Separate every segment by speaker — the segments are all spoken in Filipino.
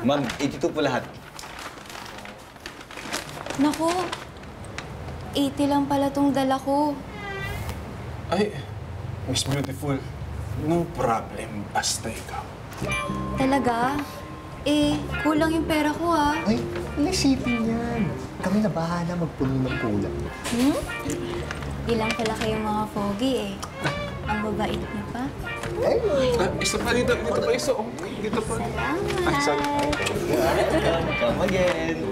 Speaker 1: Ma'am, 82 po lahat.
Speaker 2: Naku, 80 lang pala tong dala ko.
Speaker 3: Ay, Miss Beautiful, no problem, basta ikaw.
Speaker 2: Talaga? Eh, kulang yung pera ko ah.
Speaker 4: Ay, isipin yan. Kami na bahala magpuno ng kulang.
Speaker 2: Di lang pala kayong mga foggy eh. Ang babait niya pa.
Speaker 4: Ay,
Speaker 3: Isa pa dito pa isa. Oh, dito pa. Ay, sorry.
Speaker 1: Come again.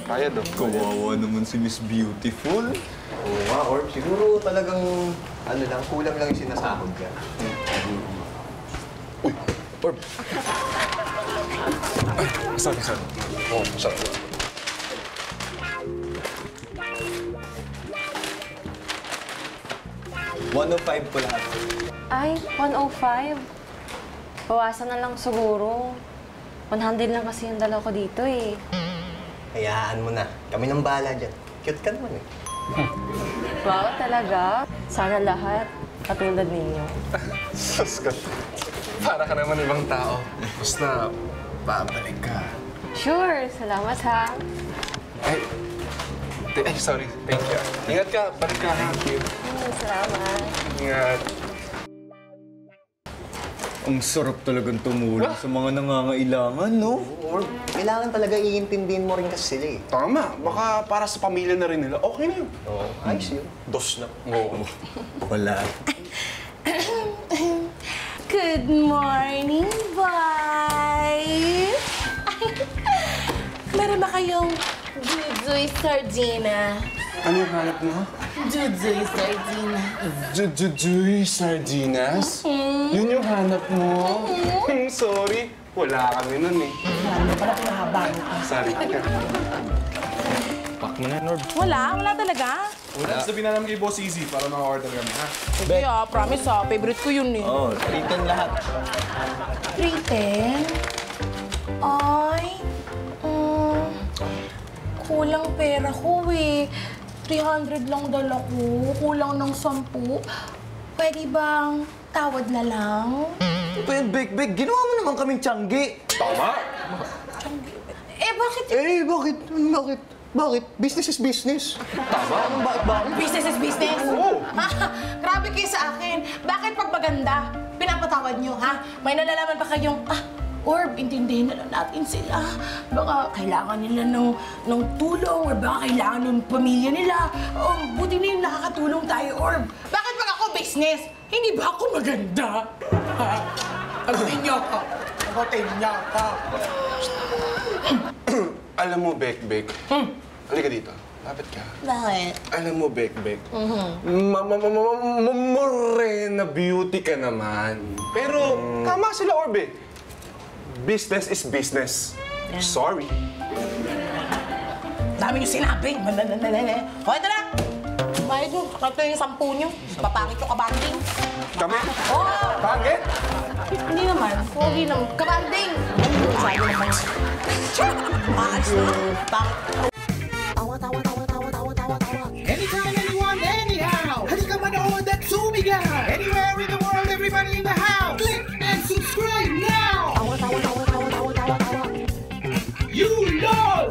Speaker 3: Kaya daw.
Speaker 1: Kawawa naman si Miss Beautiful.
Speaker 4: oo nga, Orb. Siguro talagang, ano lang, kulang lang yung sinasahod niya.
Speaker 3: Uy, Orb. Ay, sorry. Oh, sorry.
Speaker 1: $105 po lahat.
Speaker 5: Ay, 105. Bawasan na lang siguro. 100 lang kasi yung dala ko dito eh.
Speaker 4: Hayaan mo na. Kami nang bahala dyan. Cute ka naman eh.
Speaker 5: Wow, talaga? Sana lahat katulad ninyo.
Speaker 3: Sus ka. Para ka naman ibang tao. Basta, babalik ka.
Speaker 5: Sure, salamat ha.
Speaker 3: Ay, sorry. Thank you. Ingat ka. Balik ka. Thank you.
Speaker 5: Salamat.
Speaker 3: Ingat.
Speaker 1: Ang sarap talagang tumulong sa mga nangangailangan, no?
Speaker 4: Orb, kailangan talaga iintindihin mo rin kasi sila eh.
Speaker 3: Tama. Baka para sa pamilya na rin nila. Okay na yun.
Speaker 4: Oo, ayos yun. Dos na.
Speaker 3: Oo.
Speaker 1: Wala.
Speaker 2: Good morning, boys! Meron ba kayong Jujui Sardina?
Speaker 3: Ano yung hanap mo?
Speaker 2: Jujui Sardina.
Speaker 3: Jujuy sardinas? Yun yung hanap mo? Sorry. Wala kami nun eh. Sorry.
Speaker 1: Pack mo na, Norb.
Speaker 6: Wala talaga.
Speaker 7: Sabihin na namin kay Boss Easy para maka-order kami, ha?
Speaker 6: Sige promise favorite ko yun eh.
Speaker 1: Oh, 310 lahat.
Speaker 2: 310? Ay, kulang pera ko eh. 300 lang dala ko. Kulang ng 10. Pwede bang tawad na lang?
Speaker 1: Bek, ginawa mo naman kaming tiyanggi.
Speaker 3: Tama.
Speaker 2: Eh, bakit?
Speaker 4: Bakit? Business is business.
Speaker 3: Tama.
Speaker 4: Bakit?
Speaker 6: Business is business.
Speaker 3: Oo.
Speaker 6: Grabe kayo sa akin. Bakit pag maganda, pinapatawad nyo, ha? May nalalaman pa kayong, Orb, intindihin na lang natin sila. Baka kailangan nila ng tulong or baka kailangan ng pamilya nila. Buti na yung nakakatulong tayo, Orb. Bakit pag ako business, hindi ba ako maganda? Ha? Agutin niyo ako.
Speaker 3: Alam mo, Bek. Halika dito. Lapit ka.
Speaker 2: Bakit?
Speaker 3: Alam mo, Bek. Morena beauty ka naman. Pero tama sila, Orbe. Business is business. Sorry.
Speaker 6: Dami niyo sinabi. O, ito na. Bayad nyo. Ito yung 10 nyo. Papangit yung kabanding.
Speaker 3: Kami?
Speaker 6: Oh!
Speaker 3: Bakit?
Speaker 6: Hindi naman. Pogi naman. Kabanding! Sabi naman. Maalis na. Pangit.
Speaker 8: Anytime, anyone, anyhow. Halika manood at sumigaw. Anywhere in the world, everybody in the house. Click and subscribe now. You know.